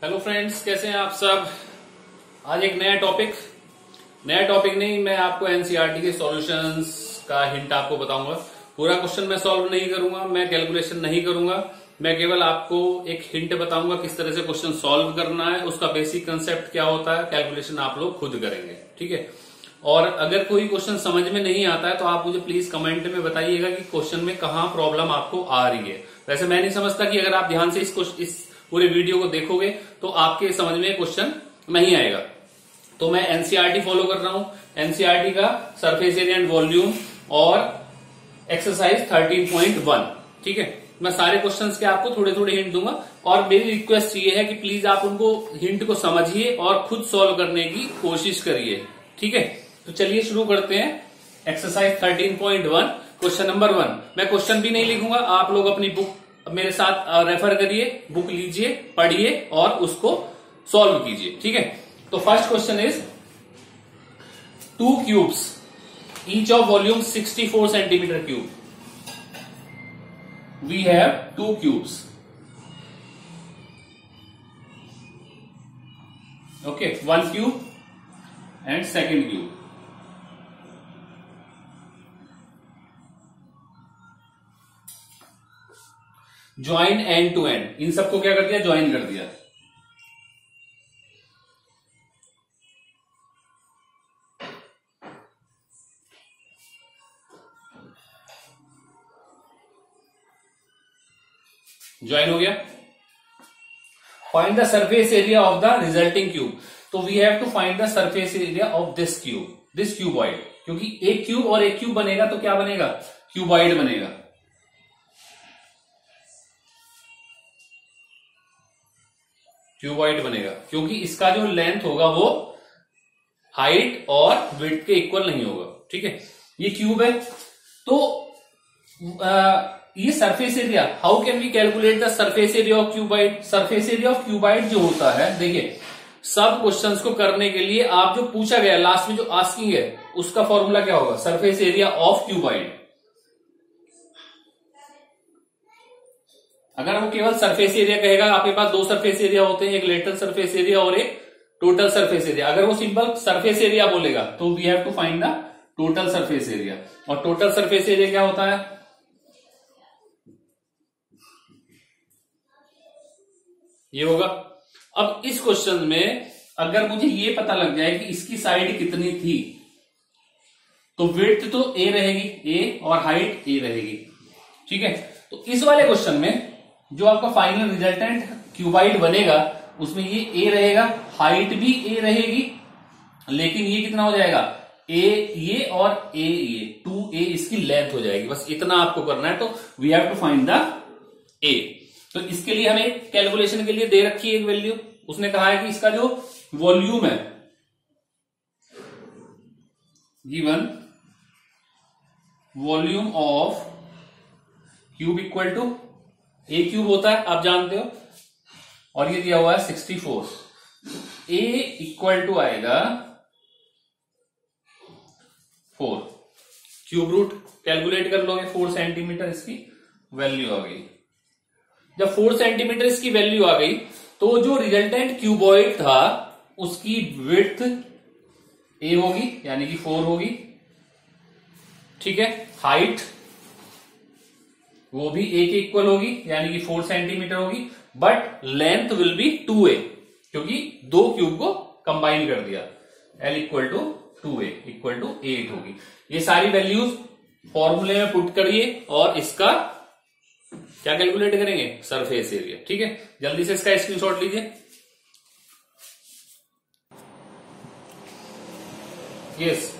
Hello friends, कैसे हैं आप सब। आज एक नया टॉपिक नहीं, मैं आपको एनसीईआरटी के सॉल्यूशंस का हिंट आपको बताऊंगा। पूरा क्वेश्चन मैं सॉल्व नहीं करूंगा, मैं कैलकुलेशन नहीं करूंगा, मैं केवल आपको एक हिंट बताऊंगा किस तरह से क्वेश्चन सॉल्व करना है, उसका बेसिक कंसेप्ट क्या होता है, कैलकुलेशन आप लोग खुद करेंगे। ठीक है। और अगर कोई क्वेश्चन समझ में नहीं आता है तो आप मुझे प्लीज कमेंट में बताइएगा कि क्वेश्चन में कहाँ प्रॉब्लम आपको आ रही है। वैसे मैं नहीं समझता कि अगर आप ध्यान से इस पूरे वीडियो को देखोगे तो आपके समझ में क्वेश्चन नहीं आएगा। तो मैं एनसीईआरटी फॉलो कर रहा हूं, एनसीईआरटी का सरफेस एरिया एंड वॉल्यूम और एक्सरसाइज 13.1। ठीक है। मैं सारे क्वेश्चंस के आपको थोड़े थोड़े हिंट दूंगा और मेरी रिक्वेस्ट ये है कि प्लीज आप उनको हिंट को समझिए और खुद सॉल्व करने की कोशिश करिए। ठीक है। तो चलिए शुरू करते हैं। Exercise 13.1 question number 1। मैं क्वेश्चन भी नहीं लिखूंगा, आप लोग अपनी बुक मेरे साथ रेफर करिए, बुक लीजिए, पढ़िए और उसको सॉल्व कीजिए। ठीक है। तो first question is 2 cubes each of volume 64 centimetre cube. We have 2 cubes. Okay, 1 cube and second cube. Join end to end, इन सबको क्या कर दिया, ज्वाइन कर दिया। ज्वाइन हो गया। Find the surface area of the resulting cube. तो we have to find the surface area of this cube, this cuboid, क्योंकि एक क्यूब और एक क्यूब बनेगा तो क्या बनेगा, क्यूबॉइड बनेगा। क्यूबॉइड बनेगा क्योंकि इसका जो लेंथ होगा वो हाइट और विड्थ के इक्वल नहीं होगा। ठीक है। ये क्यूब है तो ये surface area, how can we calculate the surface area of cuboid. Surface area of cuboid जो होता है, देखिए सब क्वेश्चंस को करने के लिए आप जो पूछा गया लास्ट में जो आस्किंग है उसका फॉर्मूला क्या होगा, सरफेस एरिया ऑफ क्यूबॉइड। अगर वो केवल सरफेस एरिया कहेगा, आपके पास 2 सरफेस एरिया होते हैं, एक लेटरल सरफेस एरिया और एक टोटल सरफेस एरिया। अगर वो सिंपल सरफेस एरिया बोलेगा तो we have to find the total surface area. और टोटल सरफेस एरिया क्या होता है, ये होगा। अब इस क्वेश्चन में अगर मुझे ये पता लग जाए कि इसकी साइड कितनी थी तो विड्थ तो ए रहेगी, ए और हाइट ए रहेगी। ठीक है। तो इस वाले क्वेश्चन में जो आपका फाइनल रिजल्टेंट क्यूबॉइड बनेगा उसमें ये ए रहेगा, हाइट भी ए रहेगी, लेकिन ये कितना हो जाएगा, ए ये और ए ये 2a इसकी लेंथ हो जाएगी। बस इतना आपको करना है। तो we have to find the a. तो इसके लिए हमें कैलकुलेशन के लिए दे रखी है एक वैल्यू। उसने कहा है कि इसका जो वॉल्यूम है, given volume of cube equal to a cube होता है, आप जानते हो, और ये दिया हुआ है 64। ए इक्वल टू आएगा 4। क्यूब रूट कैलकुलेट कर लोगे, 4 सेंटीमीटर इसकी वैल्यू आ गई। जब 4 सेंटीमीटर इसकी वैल्यू आ गई तो जो रिजल्टेंट क्यूबॉइड था उसकी विड्थ ए होगी यानी कि 4 होगी। ठीक है। हाइट वो भी ए के इक्वल होगी यानी कि 4 सेंटीमीटर होगी, but length will be 2a क्योंकि 2 क्यूब को कंबाइन कर दिया। L equal to 2a equal to 8 होगी। ये सारी वैल्यूज फॉर्मूले में पुट करिए और इसका क्या कैलकुलेट करेंगे, सरफेस एरिया। ठीक है। जल्दी से इसका स्क्रीनशॉट लीजिए। Yes,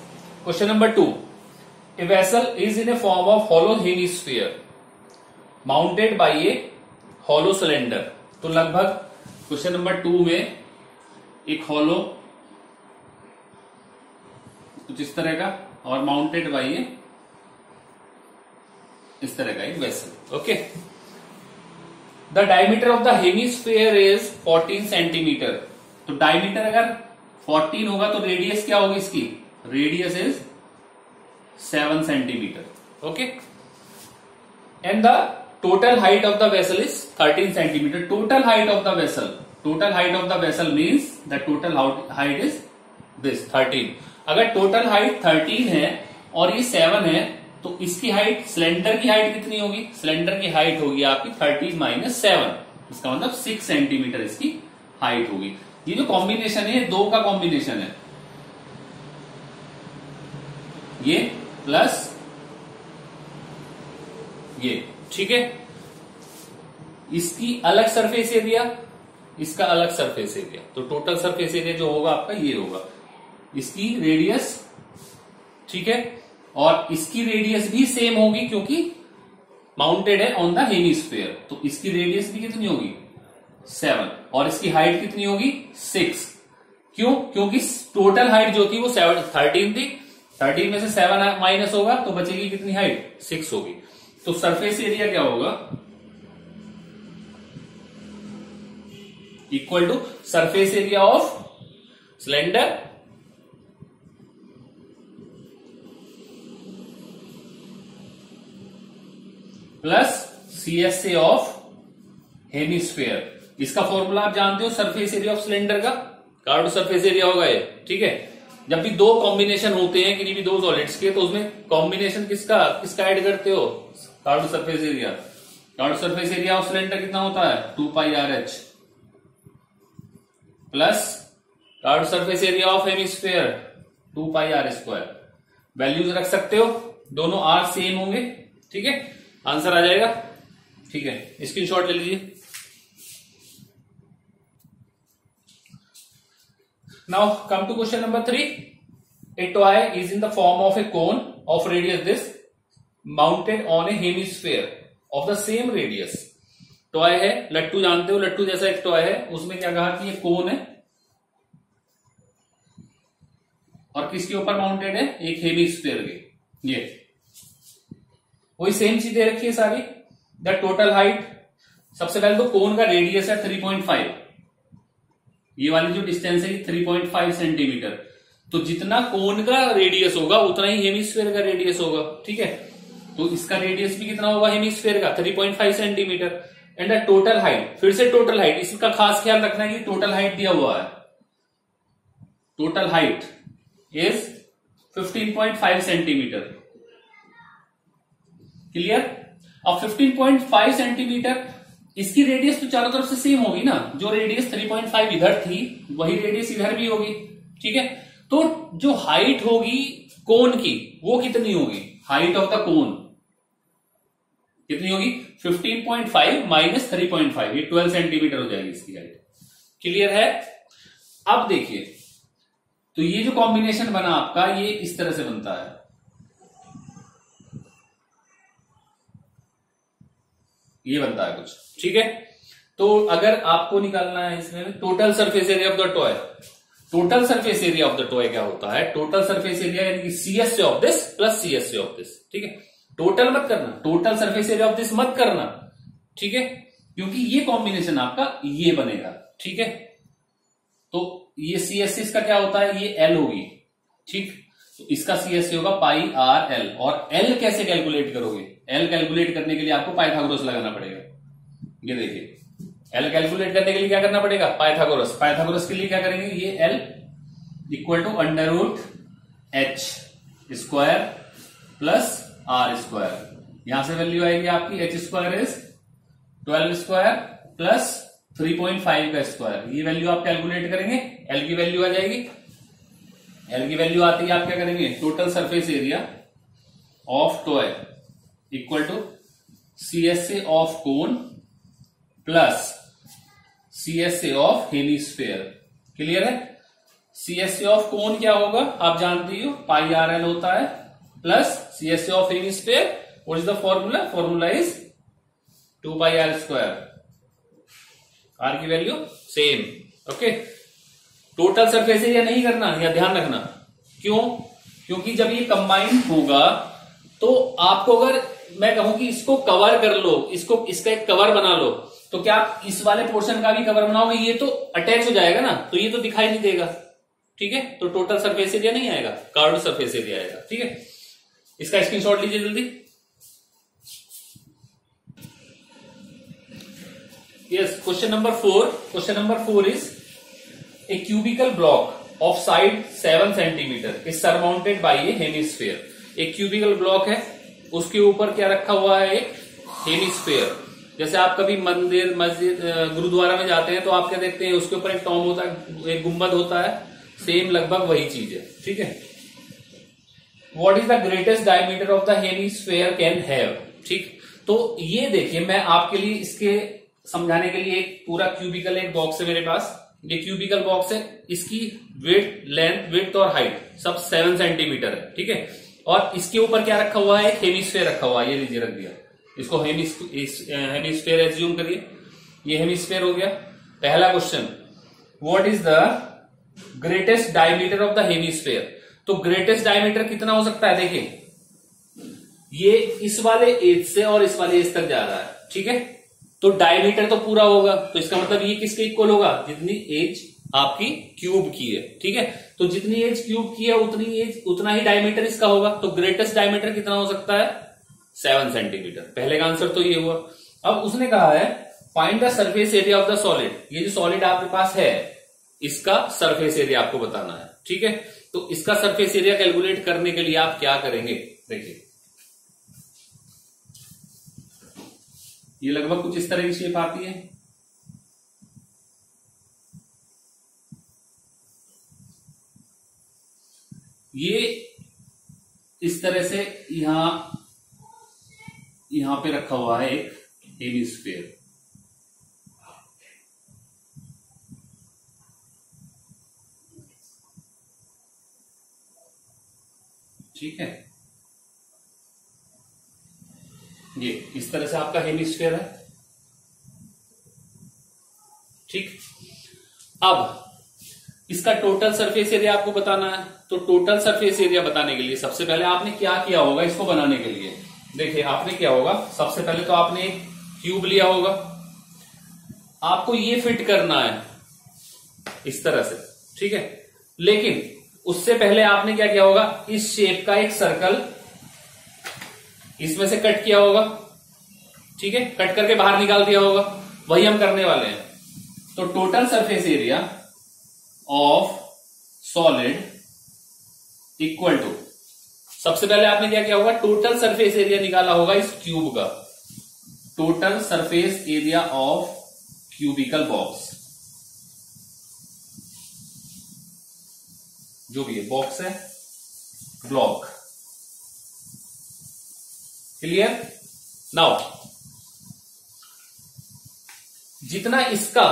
question number 2। A vessel is in a form of hollow hemisphere mounted by a hollow cylinder. तो लगभग क्वेश्चन नंबर 2 में एक हॉलो कुछ इस तरह का और माउंटेड बाय ए इस तरह का एक vessel. Okay. The diameter of the hemisphere is 14 centimetre. तो डायमीटर अगर 14 होगा तो रेडियस क्या होगी इसकी, radius is 7 centimetre. Okay. And the total height of the vessel is 13 centimetre. Total height of the vessel total height of the vessel means the total height is this 13। अगर total height 13 है और ये 7 है तो इसकी height, cylinder की height कितनी होगी? सिलेंडर की हाइट होगी आपकी 13 माइनस 7, इसका मतलब 6 सेंटीमीटर इसकी हाइट होगी। ये जो कॉम्बिनेशन है दो का कॉम्बिनेशन है, ये प्लस ये, ठीक है। इसकी अलग सरफेस एरिया, इसका अलग सरफेस एरिया, तो टोटल सरफेस एरिया जो होगा आपका ये होगा। इसकी रेडियस, ठीक है, और इसकी रेडियस भी सेम होगी क्योंकि माउंटेड है ऑन द हेमिस्फीयर, तो इसकी रेडियस भी कितनी होगी? 7, और इसकी हाइट कितनी होगी? 6। क्यों? क्योंकि टोटल हाइट जो थी वो 13 थी, 13 में से 7 माइनस होगा तो बचेगी कितनी हाइट? 6 होगी। तो सरफेस एरिया क्या होगा? Equal to surface area of cylinder plus CSA of hemisphere. इसका फॉर्मूला आप जानते हो सरफेस एरिया ऑफ सिलेंडर का, कार्ड सरफेस एरिया होगा ये, ठीक है। जब भी दो कॉम्बिनेशन होते हैं किसी भी दो सॉलिड्स के, तो उसमें कॉम्बिनेशन किसका ऐड करते हो? Card surface area. Card surface area of cylinder कितना होता है? 2 पाई RH plus card surface area of hemisphere 2 pi R²। Values रख सकते हो, दोनों R सेम होंगे, ठीक है, आंसर आ जाएगा, ठीक है। स्क्रीनशॉट ले लीजिए। Now come to question number 3। A toy is in the form of a cone of radius this mounted on a hemisphere of the same radius. Toy है, लट्टू जानते हो, लट्टू जैसा एक टॉय है, उसमें क्या कहा कि ये कोन है और किसके ऊपर माउंटेड है? एक हेमिस्फीयर के। ये वही सेम चीजें रखी है सारी। द टोटल हाइट, सबसे पहले तो कोन का रेडियस है 3.5, ये वाली जो डिस्टेंस है 3.5 सेंटीमीटर, तो जितना कोन का रेडियस होगा उतना ही हेमिस्फीयर का रेडियस होगा, ठीक है। तो इसका रेडियस भी कितना होगा हेमिस्फीयर का? 3.5 centimetre. And the total height, फिर से टोटल हाइट, इसका खास ख्याल रखना है कि टोटल हाइट दिया हुआ है, total height is 15.5 centimetre. Clear? अब 15.5 सेंटीमीटर, इसकी रेडियस तो चारों तरफ से सेम होगी ना, जो रेडियस 3.5 इधर थी वही रेडियस इधर भी होगी, ठीक है। तो जो हाइट होगी कोन की वो कितनी होगी? हाइट ऑफ द कोन कितनी होगी? 15.5 माइनस 3.5, ये 12 सेंटीमीटर हो जाएगी इसकी हाइट। क्लियर है? अब देखिए, तो ये जो कॉम्बिनेशन बना आपका, ये इस तरह से बनता है, ये बनता है कुछ, ठीक है। तो अगर आपको निकालना है इसमें total surface area of the toy, total surface area of the toy क्या होता है? टोटल सरफेस एरिया यानी कि CSA of this plus CSA of this, ठीक है। टोटल मत करना, total surface area of this मत करना, ठीक है, क्योंकि ये कॉम्बिनेशन आपका ये बनेगा, ठीक है। तो ये CSA इसका क्या होता है? ये L होगी, ठीक। तो इसका CSA होगा पाई RL। और L कैसे कैलकुलेट करोगे? L कैलकुलेट करने के लिए आपको पाइथागोरस लगाना पड़ेगा। ये देखिए, L कैलकुलेट करने के लिए क्या करना पड़ेगा? पाइथागोरस। पाइथागोरस के लिए क्या करेंगे? ये L equal to √h² plus R²। यहां से वैल्यू आएगी आपकी h² इज 12² प्लस 3.5 का स्क्वायर। ये वैल्यू आप कैलकुलेट करेंगे, L की वैल्यू आ जाएगी। L की वैल्यू आती है, आप क्या करेंगे? Total surface area of toy equal to CSA of cone plus CSA of hemisphere. Clear है? CSA ऑफ कोन क्या होगा? आप जानते ही हो, पाई RL होता है, plus CSA of hemisphere. What is the formula? Formula is 2 pi R²। R की value same, okay. Total surface area नहीं करना, या ध्यान रखना। क्यों? क्योंकि जब ये कंबाइंड होगा तो आपको, अगर मैं कहूं कि इसको कवर कर लो, इसका एक कवर बना लो, तो क्या आप इस वाले पोर्शन का भी कवर बनाओगे? ये तो अटैच हो जाएगा ना, तो ये तो दिखाई नहीं देगा, ठीक है। तो टोटल सरफेस एरिया नहीं आएगा, कार्ड सरफेस एरिया आएगा, ठीक है। इसका स्क्रीनशॉट लीजिए जल्दी। Yes, question number 4 is a cubical block of side 7 centimeter is surmounted by a hemisphere. एक क्यूबिकल ब्लॉक है, उसके ऊपर क्या रखा हुआ है, एक हेमिस्फेयर. जैसे आप कभी मंदिर मस्जिद गुरुद्वारा में जाते हैं तो आप क्या देखते हैं, उसके ऊपर एक टॉम होता है, एक गुंबद होता है, सेम लगभग वही चीज है. ठीक है. What is the greatest diameter of the hemisphere can have. ठीक. तो ये देखिए, मैं आपके लिए इसके समझाने के लिए एक पूरा क्यूबिकल एक बॉक्स है मेरे पास. ये क्यूबिकल बॉक्स है, इसकी वेट लेंथ विड्थ और हाइट सब 7 सेंटीमीटर है. ठीक है. और इसके ऊपर क्या रखा हुआ है, एक हेमिस्फेयर रखा हुआ है. ये लीजिए रख दिया इसको, हेमिस्फेयर एज्यूम करिए. ये हेमिस्फेयर हो गया. पहला question, what is the greatest diameter of the hemisphere. तो ग्रेटेस्ट डायमीटर कितना हो सकता है, देखिए ये इस वाले एज से और इस वाले एज तक जा रहा है. ठीक है. तो डायमीटर तो पूरा होगा, तो इसका मतलब ये किसके इक्वल होगा, जितनी एज आपकी क्यूब की है. ठीक है. तो जितनी एज क्यूब की है उतना ही डायमीटर इसका होगा. तो ग्रेटेस्ट डायमीटर कितना हो सकता है, 7 सेंटीमीटर. पहले का आंसर तो ये हुआ. अब उसने कहा है find the surface area of the solid. ये जो सॉलिड आपके पास है इसका सरफेस एरिया आपको बताना है. ठीक है. तो इसका सरफेस एरिया कैलकुलेट करने के लिए आप क्या करेंगे, देखिए ये लगभग कुछ इस तरह की शेप आती है. ये इस तरह से यहां पे रखा हुआ है एक हेमिस्फीयर. ठीक है. ये इस तरह से आपका हेमिस्फीयर है. ठीक. अब इसका टोटल सरफेस एरिया आपको बताना है. तो टोटल सरफेस एरिया बताने के लिए सबसे पहले आपने क्या किया होगा, इसको बनाने के लिए देखिए आपने क्या होगा, सबसे पहले तो आपने एक क्यूब लिया होगा, आपको ये फिट करना है इस तरह से. ठीक है. लेकिन उससे पहले आपने क्या किया होगा, इस शेप का एक सर्कल इसमें से कट किया होगा. ठीक है. कट करके बाहर निकाल दिया होगा. वही हम करने वाले हैं. तो total surface area of solid equal to, सबसे पहले आपने क्या किया होगा, टोटल सरफेस एरिया निकाला होगा इस क्यूब का. Total surface area of cubical box, जो भी है बॉक्स है, ब्लॉक. क्लियर. नाउ जितना इसका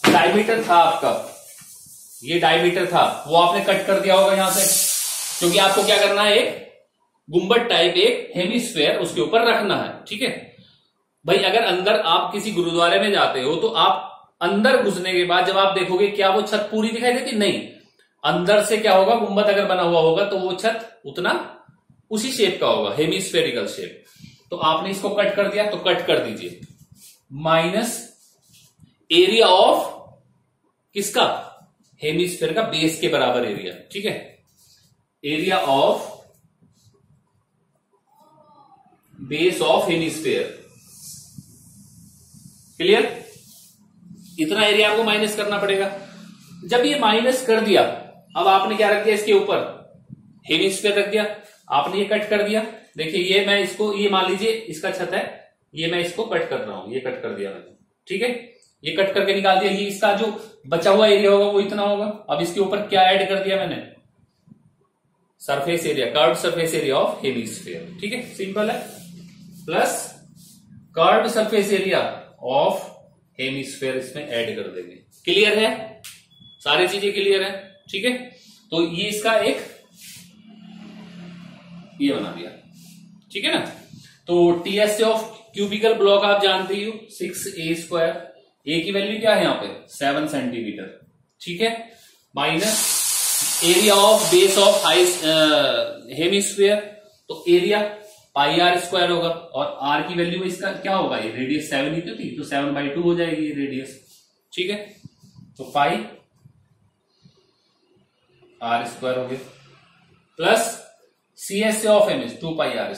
डायमीटर था आपका, ये डायमीटर था, वो आपने कट कर दिया होगा यहां से, क्योंकि आपको क्या करना है, एक गुंबद टाइप एक हेमिस्फीयर उसके ऊपर रखना है. ठीक है भाई. अगर अंदर आप किसी गुरुद्वारे में जाते हो तो आप अंदर घुसने के बाद जब आप देखोगे क्या वो छत पूरी दिखाई देती, नहीं. अंदर से क्या होगा, गुंबद अगर बना हुआ होगा तो वो छत उतना उसी शेप का होगा, हेमिस्फेरिकल शेप. तो आपने इसको कट कर दिया, तो कट कर दीजिए. माइनस एरिया ऑफ किसका, हेमिस्फीयर का बेस के बराबर एरिया. ठीक है. Area of base of hemisphere. Clear. इतना एरिया आपको माइनस करना पड़ेगा. जब ये माइनस कर दिया, अब आपने क्या रख दिया, इसके ऊपर हेमिस्फीयर रख दिया. आपने ये कट कर दिया. देखिए ये मैं इसको, ये मान लीजिए इसका छत है, ये मैं इसको कट कर रहा हूं, ये कट कर दिया मैंने. ठीक है. ये कट करके निकाल दिया. ये इसका जो बचा हुआ एरिया होगा वो इतना होगा. अब इसके ऊपर क्या ऐड कर दिया मैंने, surface area, curved surface area of hemisphere. ठीक है. सिंपल है. Plus curved surface area of hemisphere इसमें ऐड कर देंगे. क्लियर है, सारी चीजें क्लियर है. ठीक है. तो ये इसका एक ये बना दिया. ठीक है ना. तो टीएस ऑफ क्यूबिकल ब्लॉक आप जानते ही हो, 6a². ए की वैल्यू क्या है यहां पे, 7 सेंटीमीटर. ठीक है. Minus area of base of hemisphere, तो एरिया πr² होगा. और आर की वैल्यू इसका क्या होगा, ये रेडियस 7 ही तो थी, तो 7/2 हो जाएगी ये रेडियस. ठीक है. तो πr² हो गया. Plus CS of m is 2πr²,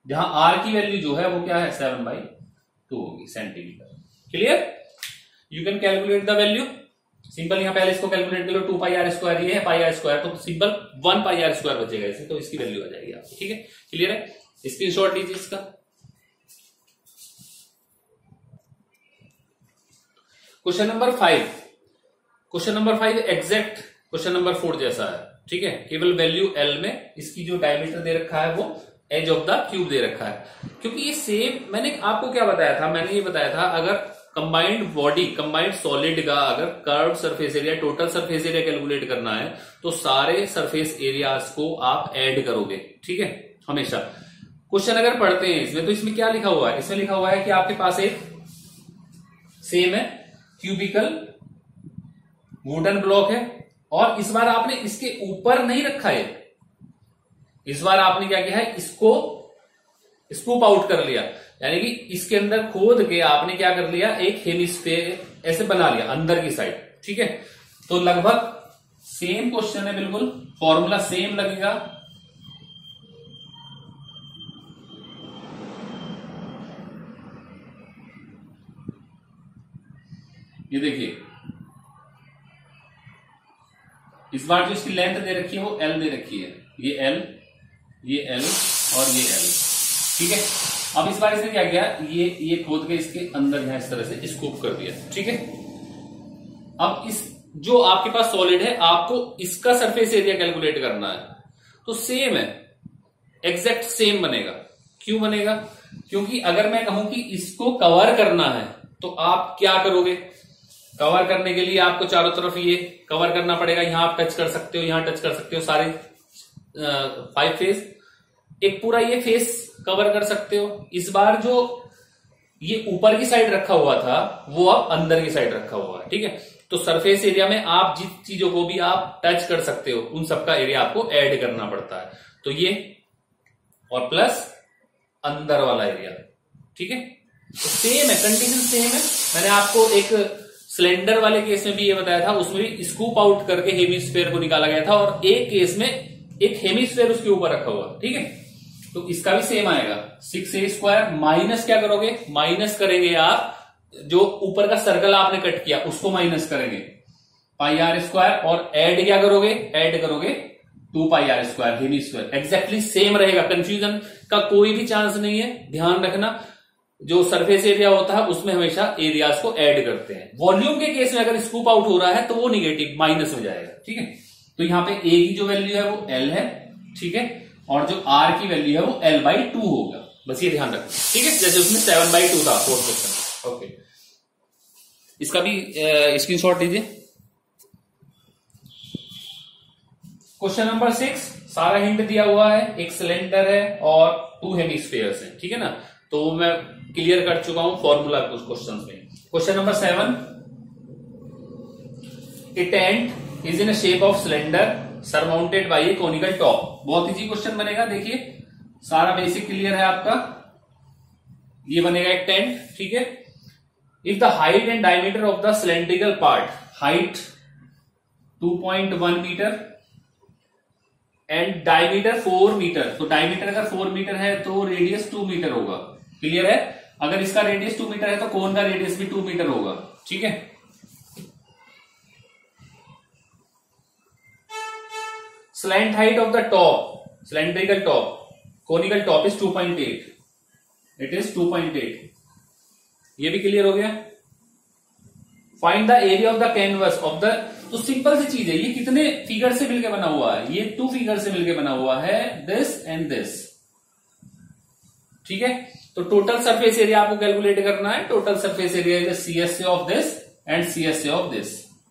जहां आर की वैल्यू जो है वो क्या है, 7/2 होगी centimetre. Clear? You can calculate the value simple. यहां पहले इसको कैलकुलेट कर लो, 2 पाई आर स्क्वायर, ये है पाई आर स्क्वायर, तो सिंपल 1 पाई आर स्क्वायर बचेगा इसे, तो इसकी वैल्यू आ जाएगी आपकी। ठीक है, क्लियर है? स्क्रीनशॉट लीजिए इसका। Question number 5, question number 5 exact question number 4 जैसा है। ठीक है, केवल वैल्यू एल में इसकी जो डायमीटर दे रखा है वो एज ऑफ द क्यूब दे रखा है, क्योंकि ये सेम मैंने आपको क्या बताया था, मैंने ये बताया था अगर कंबाइंड बॉडी कंबाइंड सॉलिड का अगर curve surface area total surface area calculate करना है तो सारे सरफेस एरियाज को आप ऐड करोगे। ठीक है, हमेशा क्वेश्चन अगर पढ़ते हैं इसमें तो इसमें क्या लिखा हुआ है, इसमें लिखा हुआ है कि आपके पास एक सेम है क्यूबिकल वुडन ब्लॉक है, और इस बार आपने इसके ऊपर नहीं रखा है, इस बार आपने क्या किया है, इसको स्कूप आउट कर लिया, यानी कि इसके अंदर खोद के आपने क्या कर लिया, एक हेमिस्फीयर ऐसे बना लिया अंदर की साइड। ठीक है, तो लगभग सेम क्वेश्चन है, बिल्कुल फॉर्मूला सेम लगेगा। ये देखिए, इस बार जो इसकी लेंथ दे रखी है वो एल दे रखी है, ये एल और ये एल। ठीक है, अब इस बार इसने क्या किया, ये खोद के इसके अंदर यहां इस तरह से स्कूप कर दिया। ठीक है, अब इस जो आपके पास सॉलिड है आपको इसका सरफेस एरिया कैलकुलेट करना है, तो सेम है, एग्जैक्ट सेम बनेगा। क्यों बनेगा? क्योंकि अगर मैं कहूं कि इसको कवर करना है तो आप क्या करोगे, कवर करने के लिए आपको चारों तरफ ये कवर करना पड़ेगा, यहां आप टच कर सकते हो, यहां टच कर सकते हो, सारे 5 फेस, एक पूरा ये फेस कवर कर सकते हो। इस बार जो ये ऊपर की साइड रखा हुआ था वो अब अंदर की साइड रखा हुआ है। ठीक है, तो सरफेस एरिया में आप जिस चीजों को भी आप टच कर सकते हो उन सबका एरिया आपको ऐड करना पड़ता है, तो ये और प्लस अंदर वाला एरिया। ठीक है, तो सेम है, कंडीशन सेम है। मैंने आपको एक सिलेंडर वाले केस में भी ये बताया था, उसमें भी स्कूप आउट करके हेमिस्फीयर को निकाला गया था, और एक केस में एक हेमिस्फीयर उसके ऊपर रखा हुआ। ठीक है, तो इसका भी सेम आएगा, 6a² माइनस क्या करोगे, माइनस करेंगे आप जो ऊपर का सर्कल आपने कट किया उसको माइनस करेंगे पाई आर स्क्वायर, और ऐड क्या करोगे, ऐड करोगे 2 pi r square hemisphere. Exactly same रहेगा, कंफ्यूजन का कोई भी चांस नहीं है। ध्यान रखना, जो सरफेस एरिया होता है उसमें हमेशा एरियाज को ऐड करते हैं। वॉल्यूम के केस में अगर स्कूप आउट हो रहा है तो वो निगेटिव माइनस में जाएगा। ठीक है, तो यहां पे ए की जो वैल्यू है वो एल है। ठीक है, और जो आर की वैल्यू है वो l/2 होगा, बस ये ध्यान रखना। ठीक है, जैसे उसमें 7/2 था 4th क्वेश्चन। ओके, इसका भी स्क्रीनशॉट लीजिए। क्वेश्चन नंबर 6, सारा हिंट दिया हुआ है, एक सिलेंडर है और 2 हेमिस्फीयर्स हैं। ठीक है ना, तो मैं क्लियर कर चुका हूं फॉर्मूला कुछ क्वेश्चन में। Question number 7, A tent is in shape of cylinder surmounted by A conical top. बहुत इजी क्वेश्चन बनेगा, देखिए सारा बेसिक क्लियर है आपका। ये बनेगा एक टेंट। ठीक है, if the height and diameter of the cylindrical part, height 2.1 metre and diameter 4 metre, तो डायमीटर अगर 4 मीटर है तो रेडियस 2 मीटर होगा। क्लियर है, अगर इसका रेडियस 2 मीटर है तो कोन का रेडियस भी 2 मीटर होगा। ठीक है, slant height of the top, cylindrical top, conical top is 2.8, it is 2.8। ये भी क्लियर हो गया। Find the area of the canvas of the, तो सिंपल सी चीज है, ये कितने फिगर से मिलकर बना हुआ है, ये 2 फिगर से मिलकर बना हुआ है, दिस एंड दिस। ठीक है, तो टोटल सरफेस एरिया आपको कैलकुलेट करना है, total surface area is CSA of this and CSA of this.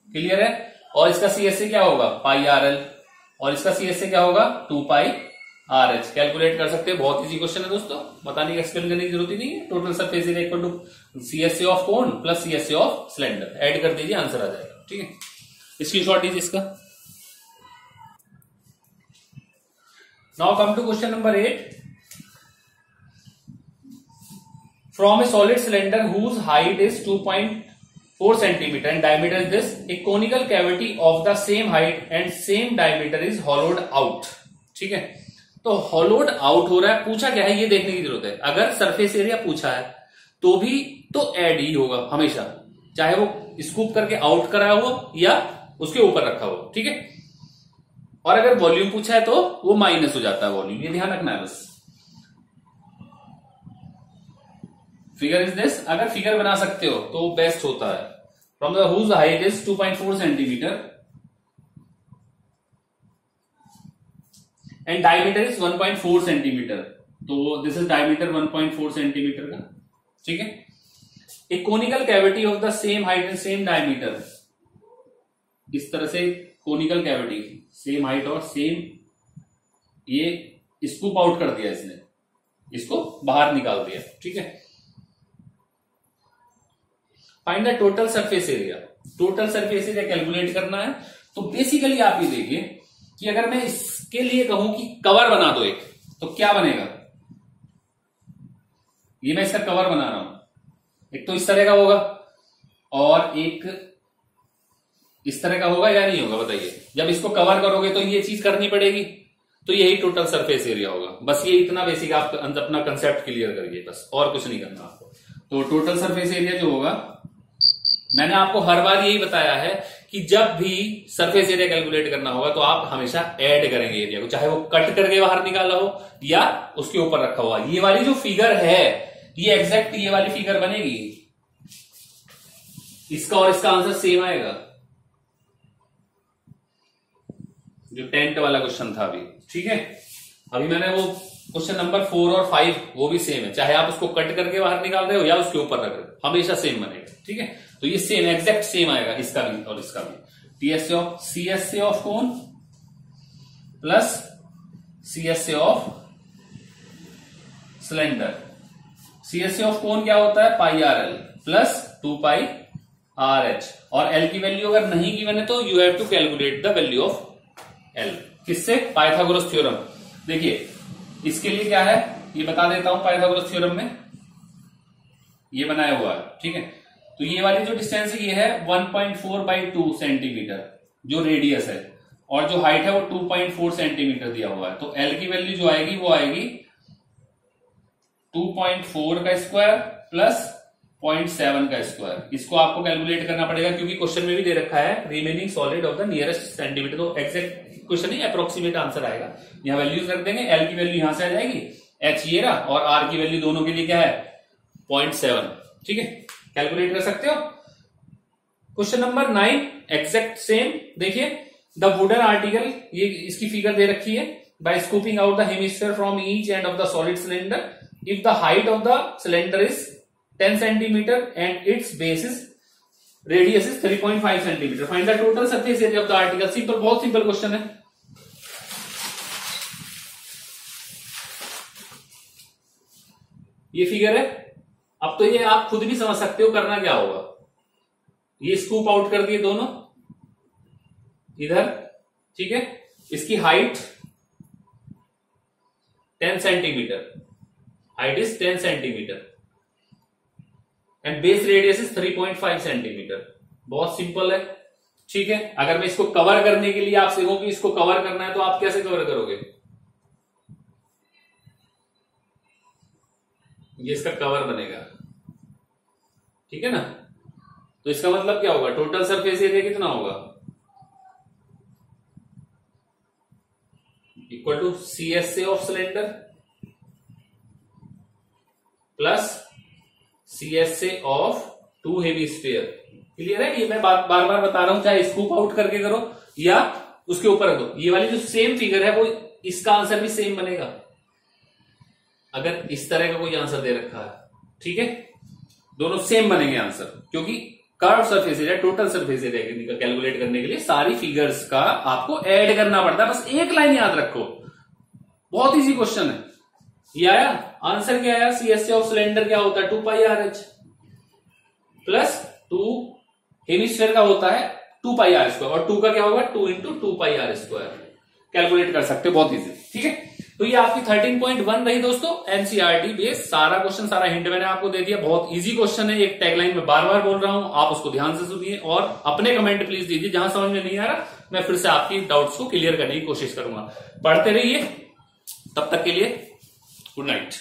Clear है, और इसका CSA क्या होगा, पाई RL, और इसका CSA क्या होगा, 2 पाई RH। कैलकुलेट कर सकते हैं, बहुत इजी क्वेश्चन है दोस्तों, बताने की एक्सप्लेन करने की जरूरत ही नहीं है। Total surface area equal to CSA of cone plus CSA of cylinder, add कर दीजिए, आंसर आ जाएगा। ठीक है, स्क्रीनशॉट लीजिए इसका। Now come to question number 8। From a solid cylinder whose height is 2.4 centimetre and diameter is this, a conical cavity of the same height and same diameter is hollowed out. ठीक है, तो hollowed out हो रहा है, पूछा क्या है ये देखने की जरूरत है। अगर सरफेस एरिया पूछा है तो भी तो ऐड ही होगा हमेशा, चाहे वो स्कूप करके आउट कराया हो या उसके ऊपर रखा हो, ठीक है। और अगर वॉल्यूम पूछा है तो वो माइनस हो जाता है वॉल्यूम, ये ध्यान रखना है बस। फिगर इज दिस, अगर फिगर बना सकते हो तो बेस्ट होता है। From the whose height is 2.4 centimetre and diameter is 1.4 centimetre, तो दिस इज डायमीटर 1.4 सेंटीमीटर का, ठीक है। A conical cavity of the same height and same diameter, इस तरह से कोनिकल कैविटी सेम हाइट और सेम, ये स्कूप आउट कर दिया इसने, इसको बाहर निकाल दिया, ठीक है। Find the total surface area, total surface area calculate करना है। तो बेसिकली आप ये देखिए कि अगर मैं इसके लिए कहूं कि कवर बना दो एक, तो क्या बनेगा। ये मैं इसका कवर बना रहा हूं, एक तो इस तरह का होगा और एक इस तरह का होगा या नहीं होगा बताइए। जब इसको कवर करोगे तो ये चीज करनी पड़ेगी, तो यही टोटल सरफेस एरिया होगा। बस ये इतना बेसिक आप अपना कंसेप्ट क्लियर करिए, बस और कुछ नहीं करना आपको। तो टोटल सरफेस एरिया जो होगा, मैंने आपको हर बार यही बताया है कि जब भी सरफेस एरिया कैलकुलेट करना होगा तो आप हमेशा ऐड करेंगे एरिया को, चाहे वो कट करके बाहर निकाला हो या उसके ऊपर रखा हुआ। ये वाली जो फिगर है, ये एग्जैक्ट ये वाली फिगर बनेगी, इसका और इसका आंसर सेम आएगा। जो टेंट वाला क्वेश्चन था अभी, ठीक है। अभी मैंने वो क्वेश्चन नंबर 4 और 5 वो भी सेम है, चाहे आप उसको कट करके बाहर निकाल रहे हो या उसके ऊपर रख रहे हो, हमेशा सेम बनेगा, ठीक है। तो ये सेम एग्जैक्ट सेम आएगा, इसका भी और इसका भी। TSA of CSA of cone plus CSA of cylinder. CSA of cone क्या होता है, pi r l plus 2 pi r h, और एल की वैल्यू अगर नहीं गिवन है तो you have to calculate the value of l. किससे, पाइथागोरस थ्योरम। देखिए इसके लिए क्या है ये बता देता हूं, पाइथागोरस थ्योरम में ये बनाया हुआ है, ठीक है। तो ये वाली जो डिस्टेंस है ये है 1.4/2 सेंटीमीटर जो रेडियस है, और जो हाइट है वो 2.4 सेंटीमीटर दिया हुआ है। तो एल की वैल्यू जो आएगी वो आएगी 2.4 का स्क्वायर प्लस 0.7 का स्क्वायर। इसको आपको कैलकुलेट करना पड़ेगा क्योंकि क्वेश्चन में भी दे रखा है remaining solid of the nearest centimetre. तो एक्सैक्ट क्वेश्चन नहीं, अप्रोक्सीमेट आंसर आएगा। यहां वैल्यूज रख देंगे, एल की वैल्यू यहां से आ जाएगी, एच ये रहा, और आर की वैल्यू दोनों के लिए क्या है 0.7, ठीक है। कैलकुलेट कर सकते हो। Question number 9 exact same. देखिए द वुडन आर्टिकल, ये इसकी फिगर दे रखी है। By scooping out the hemisphere from each end of the solid cylinder, if the height of the cylinder is 10 centimetre and its base is radius is 3.5 centimetre, find the total surface area of the article. Simple, बहुत simple question है। ये figure है। अब तो ये आप खुद भी समझ सकते हो करना क्या होगा। ये स्कूप आउट कर दिए दोनों इधर, ठीक है। इसकी height 10 centimetre, height is 10 centimetre and base radius is 3.5 centimetre. बहुत सिंपल है, ठीक है। अगर मैं इसको कवर करने के लिए आपसे कहूं कि इसको कवर करना है तो आप कैसे कवर करोगे। ये इसका कवर बनेगा, ठीक है ना। तो इसका मतलब क्या होगा, टोटल सरफेस एरिया कितना होगा, equal to CSA of cylinder plus CSA of 2 hemisphere. Clear है। ये मैं बार बार बता रहा हूं, चाहे स्कूप आउट करके करो या उसके ऊपर रख दो। ये वाली जो सेम फिगर है वो इसका आंसर भी सेम बनेगा अगर इस तरह का कोई आंसर दे रखा है, ठीक है। दोनों सेम बनेंगे आंसर, क्योंकि curve surface area, total surface area calculate करने के लिए सारी फिगर्स का आपको ऐड करना पड़ता है। बस एक लाइन याद रखो, बहुत इजी क्वेश्चन है। ये आया आंसर, क्या आया, सीएसए ऑफ सिलेंडर क्या होता है 2 pi r H plus 2 hemisphere का होता है 2 पाई आर स्क्वायर, और 2 का क्या होगा 2 × 2 पाई आर स्क्वायर। कैलकुलेट कर सकते हो, बहुत इजी, ठीक है। तो ये आपकी 13.1 रही दोस्तों, एनसीईआरटी बेस। सारा क्वेश्चन, सारा हिंट मैंने आपको दे दिया। बहुत इजी क्वेश्चन है, एक टैगलाइन में बार बार बोल रहा हूं, आप उसको ध्यान से सुनिए और अपने कमेंट प्लीज दीजिए। जहां समझ में नहीं आ रहा मैं फिर से आपकी डाउट्स को क्लियर करने की कोशिश करूंगा। पढ़ते रहिए, तब तक के लिए गुड नाइट।